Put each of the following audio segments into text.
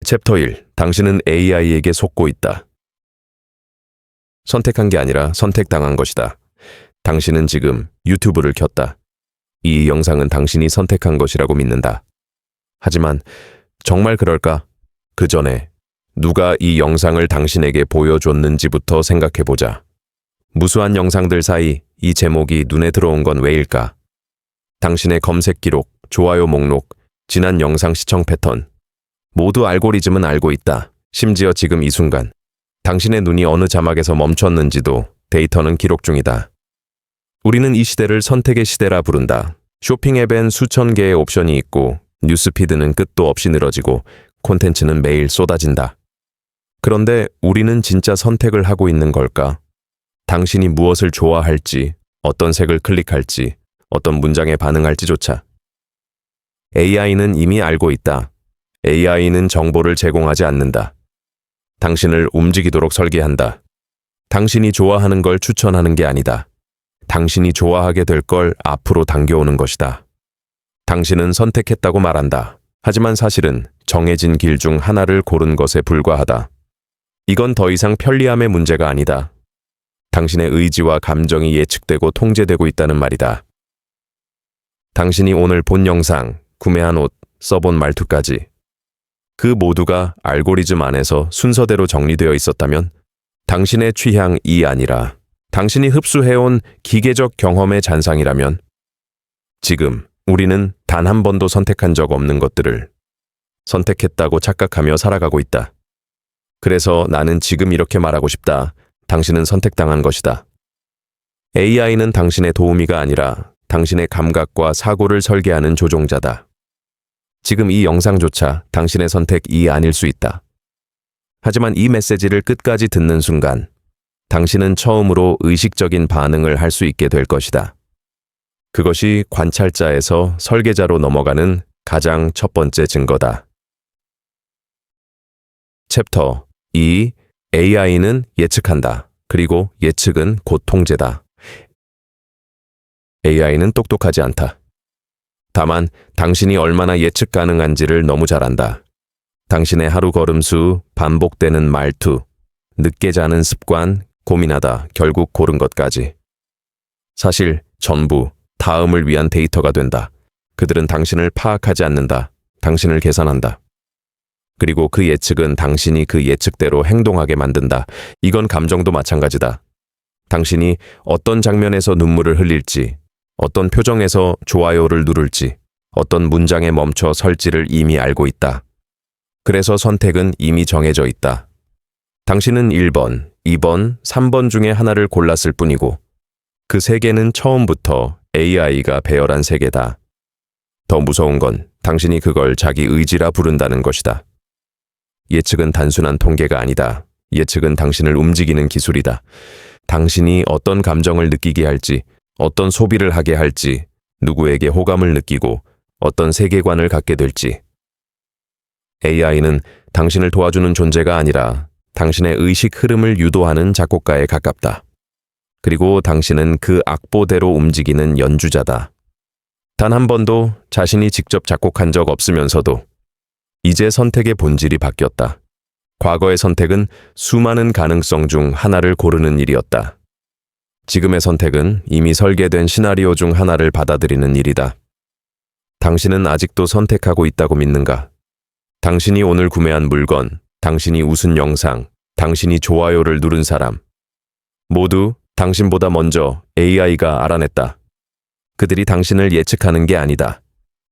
챕터 1. 당신은 AI에게 속고 있다. 선택한 게 아니라 선택당한 것이다. 당신은 지금 유튜브를 켰다. 이 영상은 당신이 선택한 것이라고 믿는다. 하지만 정말 그럴까? 그 전에 누가 이 영상을 당신에게 보여줬는지부터 생각해보자. 무수한 영상들 사이 이 제목이 눈에 들어온 건 왜일까? 당신의 검색 기록, 좋아요 목록, 지난 영상 시청 패턴, 모두 알고리즘은 알고 있다. 심지어 지금 이 순간 당신의 눈이 어느 자막에서 멈췄는지도 데이터는 기록 중이다. 우리는 이 시대를 선택의 시대라 부른다. 쇼핑 앱엔 수천 개의 옵션이 있고 뉴스피드는 끝도 없이 늘어지고 콘텐츠는 매일 쏟아진다. 그런데 우리는 진짜 선택을 하고 있는 걸까? 당신이 무엇을 좋아할지, 어떤 색을 클릭할지, 어떤 문장에 반응할지조차. AI는 이미 알고 있다. AI는 정보를 제공하지 않는다. 당신을 움직이도록 설계한다. 당신이 좋아하는 걸 추천하는 게 아니다. 당신이 좋아하게 될 걸 앞으로 당겨오는 것이다. 당신은 선택했다고 말한다. 하지만 사실은 정해진 길 중 하나를 고른 것에 불과하다. 이건 더 이상 편리함의 문제가 아니다. 당신의 의지와 감정이 예측되고 통제되고 있다는 말이다. 당신이 오늘 본 영상, 구매한 옷, 써본 말투까지 그 모두가 알고리즘 안에서 순서대로 정리되어 있었다면 당신의 취향이 아니라 당신이 흡수해온 기계적 경험의 잔상이라면 지금 우리는 단 한 번도 선택한 적 없는 것들을 선택했다고 착각하며 살아가고 있다. 그래서 나는 지금 이렇게 말하고 싶다. 당신은 선택당한 것이다. AI는 당신의 도우미가 아니라 당신의 감각과 사고를 설계하는 조종자다. 지금 이 영상조차 당신의 선택이 아닐 수 있다. 하지만 이 메시지를 끝까지 듣는 순간 당신은 처음으로 의식적인 반응을 할 수 있게 될 것이다. 그것이 관찰자에서 설계자로 넘어가는 가장 첫 번째 증거다. 챕터 2. AI는 예측한다. 그리고 예측은 곧 통제다. AI는 똑똑하지 않다. 다만 당신이 얼마나 예측 가능한지를 너무 잘 안다. 당신의 하루 걸음수, 반복되는 말투, 늦게 자는 습관, 고민하다 결국 고른 것까지. 사실 전부 다음을 위한 데이터가 된다. 그들은 당신을 파악하지 않는다. 당신을 계산한다. 그리고 그 예측은 당신이 그 예측대로 행동하게 만든다. 이건 감정도 마찬가지다. 당신이 어떤 장면에서 눈물을 흘릴지, 어떤 표정에서 좋아요를 누를지, 어떤 문장에 멈춰 설지를 이미 알고 있다. 그래서 선택은 이미 정해져 있다. 당신은 1번, 2번, 3번 중에 하나를 골랐을 뿐이고 그 세 개는 처음부터 AI가 배열한 세 개다. 더 무서운 건 당신이 그걸 자기 의지라 부른다는 것이다. 예측은 단순한 통계가 아니다. 예측은 당신을 움직이는 기술이다. 당신이 어떤 감정을 느끼게 할지, 어떤 소비를 하게 할지, 누구에게 호감을 느끼고 어떤 세계관을 갖게 될지. AI는 당신을 도와주는 존재가 아니라 당신의 의식 흐름을 유도하는 작곡가에 가깝다. 그리고 당신은 그 악보대로 움직이는 연주자다. 단 한 번도 자신이 직접 작곡한 적 없으면서도 이제 선택의 본질이 바뀌었다. 과거의 선택은 수많은 가능성 중 하나를 고르는 일이었다. 지금의 선택은 이미 설계된 시나리오 중 하나를 받아들이는 일이다. 당신은 아직도 선택하고 있다고 믿는가? 당신이 오늘 구매한 물건, 당신이 웃은 영상, 당신이 좋아요를 누른 사람, 모두 당신보다 먼저 AI가 알아냈다. 그들이 당신을 예측하는 게 아니다.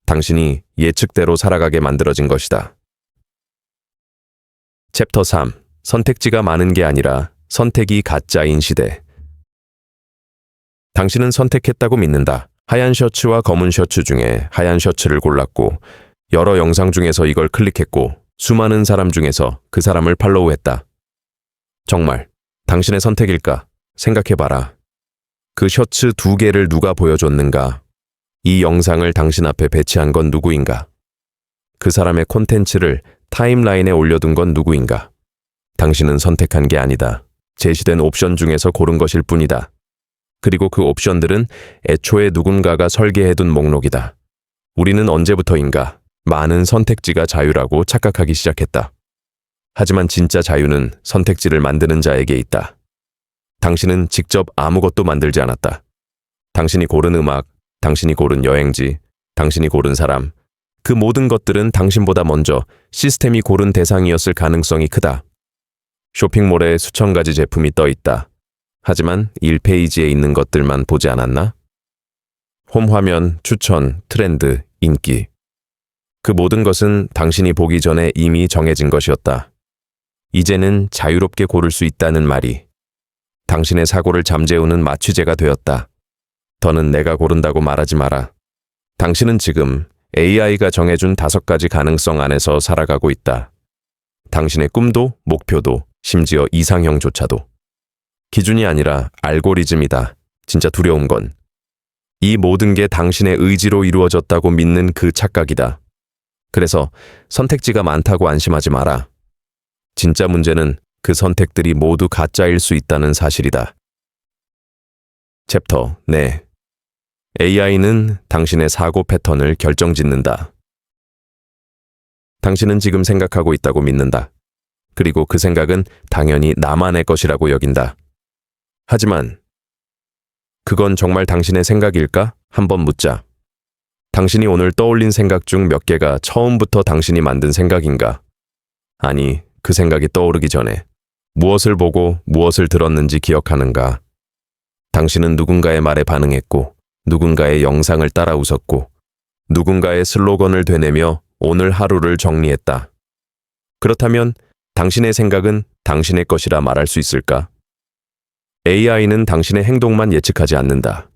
당신이 예측대로 살아가게 만들어진 것이다. 챕터 3. 선택지가 많은 게 아니라 선택이 가짜인 시대. 당신은 선택했다고 믿는다. 하얀 셔츠와 검은 셔츠 중에 하얀 셔츠를 골랐고 여러 영상 중에서 이걸 클릭했고 수많은 사람 중에서 그 사람을 팔로우했다. 정말 당신의 선택일까? 생각해봐라. 그 셔츠 2개를 누가 보여줬는가? 이 영상을 당신 앞에 배치한 건 누구인가? 그 사람의 콘텐츠를 타임라인에 올려둔 건 누구인가? 당신은 선택한 게 아니다. 제시된 옵션 중에서 고른 것일 뿐이다. 그리고 그 옵션들은 애초에 누군가가 설계해둔 목록이다. 우리는 언제부터인가 많은 선택지가 자유라고 착각하기 시작했다. 하지만 진짜 자유는 선택지를 만드는 자에게 있다. 당신은 직접 아무것도 만들지 않았다. 당신이 고른 음악, 당신이 고른 여행지, 당신이 고른 사람, 그 모든 것들은 당신보다 먼저 시스템이 고른 대상이었을 가능성이 크다. 쇼핑몰에 수천 가지 제품이 떠 있다. 하지만 1페이지에 있는 것들만 보지 않았나? 홈 화면, 추천, 트렌드, 인기. 그 모든 것은 당신이 보기 전에 이미 정해진 것이었다. 이제는 자유롭게 고를 수 있다는 말이 당신의 사고를 잠재우는 마취제가 되었다. 더는 내가 고른다고 말하지 마라. 당신은 지금 AI가 정해준 5가지 가능성 안에서 살아가고 있다. 당신의 꿈도, 목표도, 심지어 이상형조차도. 기준이 아니라 알고리즘이다. 진짜 두려운 건 이 모든 게 당신의 의지로 이루어졌다고 믿는 그 착각이다. 그래서 선택지가 많다고 안심하지 마라. 진짜 문제는 그 선택들이 모두 가짜일 수 있다는 사실이다. 챕터 4. AI는 당신의 사고 패턴을 결정짓는다. 당신은 지금 생각하고 있다고 믿는다. 그리고 그 생각은 당연히 나만의 것이라고 여긴다. 하지만 그건 정말 당신의 생각일까? 한번 묻자. 당신이 오늘 떠올린 생각 중 몇 개가 처음부터 당신이 만든 생각인가? 아니, 그 생각이 떠오르기 전에 무엇을 보고 무엇을 들었는지 기억하는가? 당신은 누군가의 말에 반응했고, 누군가의 영상을 따라 웃었고, 누군가의 슬로건을 되뇌며 오늘 하루를 정리했다. 그렇다면 당신의 생각은 당신의 것이라 말할 수 있을까? AI는 당신의 행동만 예측하지 않는다.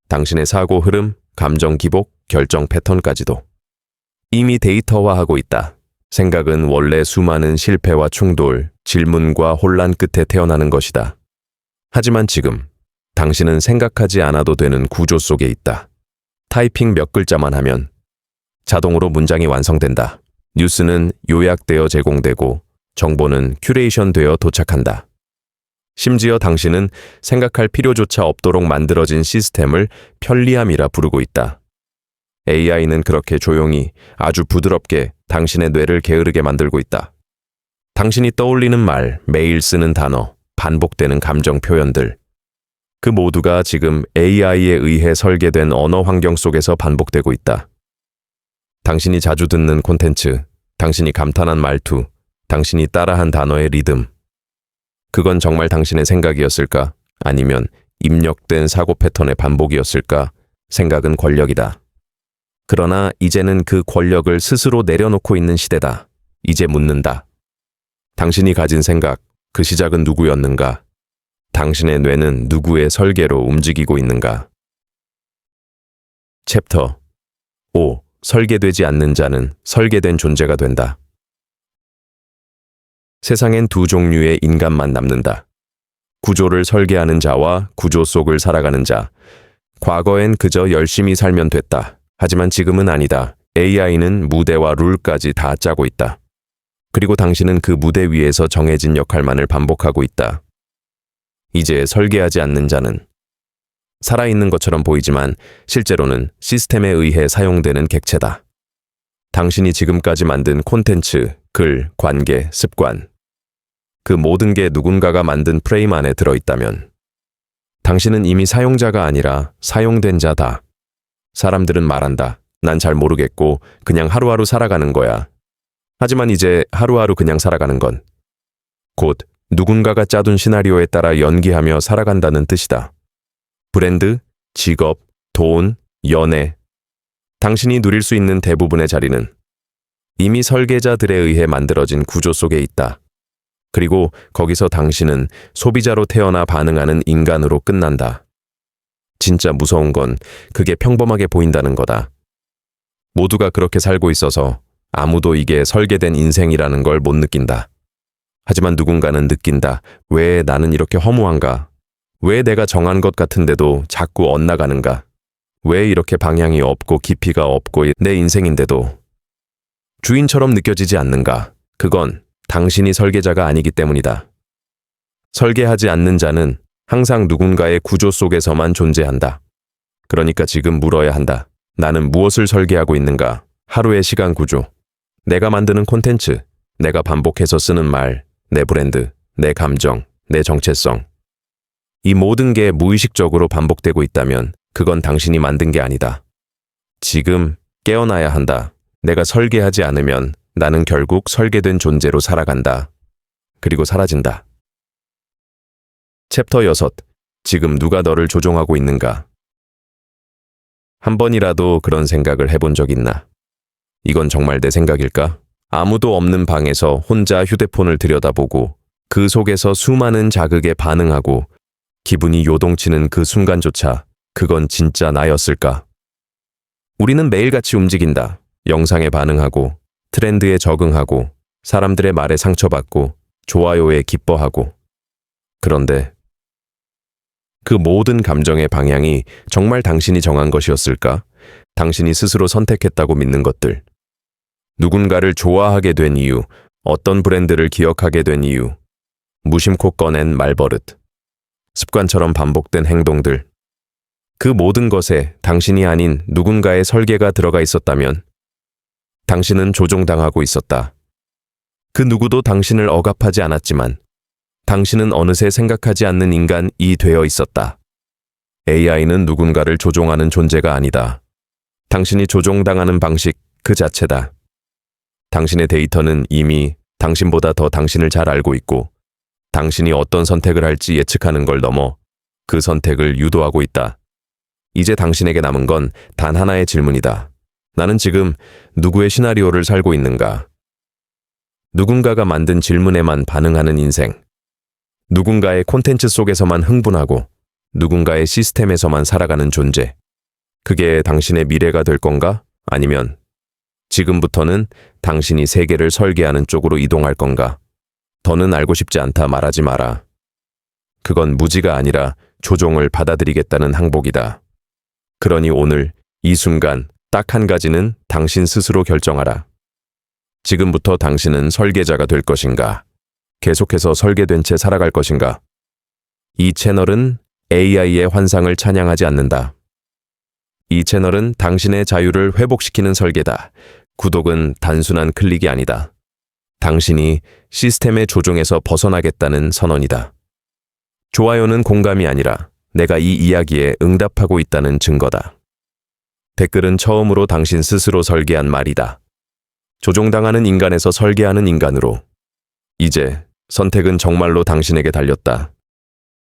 당신의 사고 흐름, 감정 기복, 결정 패턴까지도 이미 데이터화하고 있다. 생각은 원래 수많은 실패와 충돌, 질문과 혼란 끝에 태어나는 것이다. 하지만 지금 당신은 생각하지 않아도 되는 구조 속에 있다. 타이핑 몇 글자만 하면 자동으로 문장이 완성된다. 뉴스는 요약되어 제공되고 정보는 큐레이션되어 도착한다. 심지어 당신은 생각할 필요조차 없도록 만들어진 시스템을 편리함이라 부르고 있다. AI는 그렇게 조용히 아주 부드럽게 당신의 뇌를 게으르게 만들고 있다. 당신이 떠올리는 말, 매일 쓰는 단어, 반복되는 감정 표현들. 그 모두가 지금 AI에 의해 설계된 언어 환경 속에서 반복되고 있다. 당신이 자주 듣는 콘텐츠, 당신이 감탄한 말투, 당신이 따라한 단어의 리듬. 그건 정말 당신의 생각이었을까? 아니면 입력된 사고 패턴의 반복이었을까? 생각은 권력이다. 그러나 이제는 그 권력을 스스로 내려놓고 있는 시대다. 이제 묻는다. 당신이 가진 생각, 그 시작은 누구였는가? 당신의 뇌는 누구의 설계로 움직이고 있는가? 챕터 5. 설계되지 않는 자는 설계된 존재가 된다. 세상엔 두 종류의 인간만 남는다. 구조를 설계하는 자와 구조 속을 살아가는 자. 과거엔 그저 열심히 살면 됐다. 하지만 지금은 아니다. AI는 무대와 룰까지 다 짜고 있다. 그리고 당신은 그 무대 위에서 정해진 역할만을 반복하고 있다. 이제 설계하지 않는 자는 살아있는 것처럼 보이지만 실제로는 시스템에 의해 사용되는 객체다. 당신이 지금까지 만든 콘텐츠, 글, 관계, 습관. 그 모든 게 누군가가 만든 프레임 안에 들어있다면 당신은 이미 사용자가 아니라 사용된 자다. 사람들은 말한다. 난 잘 모르겠고 그냥 하루하루 살아가는 거야. 하지만 이제 하루하루 그냥 살아가는 건 곧 누군가가 짜둔 시나리오에 따라 연기하며 살아간다는 뜻이다. 브랜드, 직업, 돈, 연애. 당신이 누릴 수 있는 대부분의 자리는 이미 설계자들에 의해 만들어진 구조 속에 있다. 그리고 거기서 당신은 소비자로 태어나 반응하는 인간으로 끝난다. 진짜 무서운 건 그게 평범하게 보인다는 거다. 모두가 그렇게 살고 있어서 아무도 이게 설계된 인생이라는 걸 못 느낀다. 하지만 누군가는 느낀다. 왜 나는 이렇게 허무한가? 왜 내가 정한 것 같은데도 자꾸 엇나가는가? 왜 이렇게 방향이 없고 깊이가 없고 내 인생인데도 주인처럼 느껴지지 않는가? 그건 당신이 설계자가 아니기 때문이다. 설계하지 않는 자는 항상 누군가의 구조 속에서만 존재한다. 그러니까 지금 물어야 한다. 나는 무엇을 설계하고 있는가? 하루의 시간 구조, 내가 만드는 콘텐츠, 내가 반복해서 쓰는 말, 내 브랜드, 내 감정, 내 정체성. 이 모든 게 무의식적으로 반복되고 있다면 그건 당신이 만든 게 아니다. 지금 깨어나야 한다. 내가 설계하지 않으면 나는 결국 설계된 존재로 살아간다. 그리고 사라진다. 챕터 6. 지금 누가 너를 조종하고 있는가? 한 번이라도 그런 생각을 해본 적 있나? 이건 정말 내 생각일까? 아무도 없는 방에서 혼자 휴대폰을 들여다보고 그 속에서 수많은 자극에 반응하고 기분이 요동치는 그 순간조차 그건 진짜 나였을까? 우리는 매일같이 움직인다. 영상에 반응하고 트렌드에 적응하고 사람들의 말에 상처받고 좋아요에 기뻐하고. 그런데 그 모든 감정의 방향이 정말 당신이 정한 것이었을까? 당신이 스스로 선택했다고 믿는 것들. 누군가를 좋아하게 된 이유, 어떤 브랜드를 기억하게 된 이유, 무심코 꺼낸 말버릇, 습관처럼 반복된 행동들. 그 모든 것에 당신이 아닌 누군가의 설계가 들어가 있었다면 당신은 조종당하고 있었다. 그 누구도 당신을 억압하지 않았지만 당신은 어느새 생각하지 않는 인간이 되어 있었다. AI는 누군가를 조종하는 존재가 아니다. 당신이 조종당하는 방식 그 자체다. 당신의 데이터는 이미 당신보다 더 당신을 잘 알고 있고 당신이 어떤 선택을 할지 예측하는 걸 넘어 그 선택을 유도하고 있다. 이제 당신에게 남은 건 단 하나의 질문이다. 나는 지금 누구의 시나리오를 살고 있는가? 누군가가 만든 질문에만 반응하는 인생. 누군가의 콘텐츠 속에서만 흥분하고 누군가의 시스템에서만 살아가는 존재. 그게 당신의 미래가 될 건가? 아니면 지금부터는 당신이 세계를 설계하는 쪽으로 이동할 건가? 더는 알고 싶지 않다 말하지 마라. 그건 무지가 아니라 조종을 받아들이겠다는 항복이다. 그러니 오늘 이 순간 딱 한 가지는 당신 스스로 결정하라. 지금부터 당신은 설계자가 될 것인가? 계속해서 설계된 채 살아갈 것인가? 이 채널은 AI의 환상을 찬양하지 않는다. 이 채널은 당신의 자유를 회복시키는 설계다. 구독은 단순한 클릭이 아니다. 당신이 시스템의 조종에서 벗어나겠다는 선언이다. 좋아요는 공감이 아니라 내가 이 이야기에 응답하고 있다는 증거다. 댓글은 처음으로 당신 스스로 설계한 말이다. 조종당하는 인간에서 설계하는 인간으로. 이제 선택은 정말로 당신에게 달렸다.